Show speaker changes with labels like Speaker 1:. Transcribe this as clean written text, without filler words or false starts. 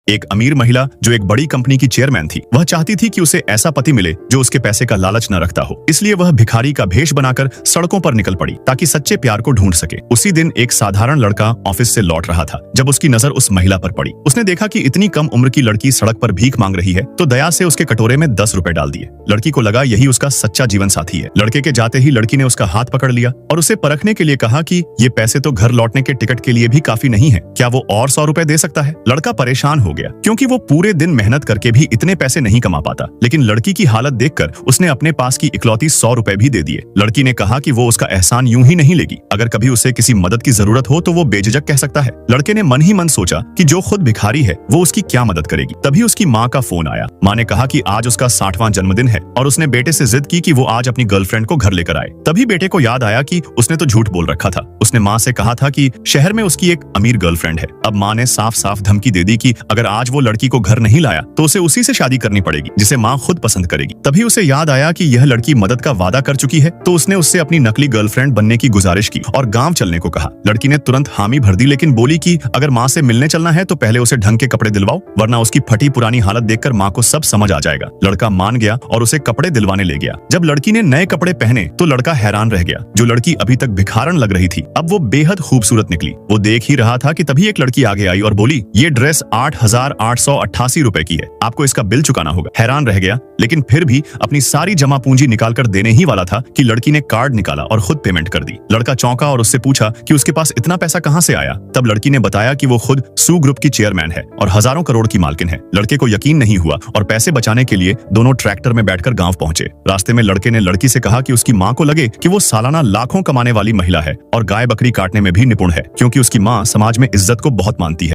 Speaker 1: एक अमीर महिला जो एक बड़ी कंपनी की चेयरमैन थी, वह चाहती थी कि उसे ऐसा पति मिले जो उसके पैसे का लालच न रखता हो। इसलिए वह भिखारी का भेष बनाकर सड़कों पर निकल पड़ी ताकि सच्चे प्यार को ढूंढ सके। उसी दिन एक साधारण लड़का ऑफिस से लौट रहा था जब उसकी नजर उस महिला पर पड़ी। उसने देखा कि इतनी कम उम्र की लड़की सड़क पर भीख मांग रही है तो दया से उसके कटोरे में 10 रुपए डाल दिए। लड़की को लगा यही उसका सच्चा जीवन साथी है। लड़के के जाते ही लड़की ने उसका हाथ पकड़ लिया और उसे परखने के लिए कहा कि ये पैसे तो घर लौटने के टिकट के लिए भी काफी नहीं है, क्या वो और 100 रुपए दे सकता है। लड़का परेशान हो गया क्योंकि वो पूरे दिन मेहनत करके भी इतने पैसे नहीं कमा पाता, लेकिन लड़की की हालत देखकर उसने अपने पास की इकलौती 100 रुपए भी दे दिए। लड़की ने कहा कि वो उसका एहसान यूं ही नहीं लेगी, अगर कभी उसे किसी मदद की जरूरत हो तो वो बेझिझक कह सकता है। लड़के ने मन ही मन सोचा कि जो खुद भिखारी है वो उसकी क्या मदद करेगी। तभी उसकी माँ का फोन आया। माँ ने कहा कि आज उसका 60वां जन्मदिन है और उसने बेटे से जिद की कि वो आज अपनी गर्लफ्रेंड को घर लेकर आए। तभी बेटे को याद आया कि उसने तो झूठ बोल रखा था। उसने माँ से कहा था कि शहर में उसकी एक अमीर गर्लफ्रेंड है। अब माँ ने साफ साफ धमकी दे दी कि अगर आज वो लड़की को घर नहीं लाया तो उसे उसी से शादी करनी पड़ेगी जिसे माँ खुद पसंद करेगी। तभी उसे याद आया कि यह लड़की मदद का वादा कर चुकी है, तो उसने उससे अपनी नकली गर्लफ्रेंड बनने की गुजारिश की और गांव चलने को कहा। लड़की ने तुरंत हामी भर दी, लेकिन बोली कि अगर माँ से मिलने चलना है तो पहले उसे ढंग के कपड़े दिलवाओ, वरना उसकी फटी पुरानी हालत देखकर माँ को सब समझ आ जाएगा। लड़का मान गया और उसे कपड़े दिलवाने ले गया। जब लड़की ने नए कपड़े पहने तो लड़का हैरान रह गया। जो लड़की अभी तक भिखारन लग रही थी अब वो बेहद खूबसूरत निकली। वो देख ही रहा था कि तभी एक लड़की आगे आई और बोली, ये ड्रेस 8,888 रुपए की है, आपको इसका बिल चुकाना होगा। हैरान रह गया, लेकिन फिर भी अपनी सारी जमा पूंजी निकालकर देने ही वाला था कि लड़की ने कार्ड निकाला और खुद पेमेंट कर दी। लड़का चौंका और उससे पूछा कि उसके पास इतना पैसा कहां से आया। तब लड़की ने बताया कि वो खुद सू ग्रुप की चेयरमैन है और हजारों करोड़ की मालकिन है। लड़के को यकीन नहीं हुआ और पैसे बचाने के लिए दोनों ट्रैक्टर में बैठकर गांव पहुंचे। रास्ते में लड़के ने लड़की से कहा कि उसकी माँ को लगे कि वो सालाना लाखों कमाने वाली महिला है और गाय बकरी काटने में भी निपुण है, क्योंकि उसकी माँ समाज में इज्जत को बहुत मानती है।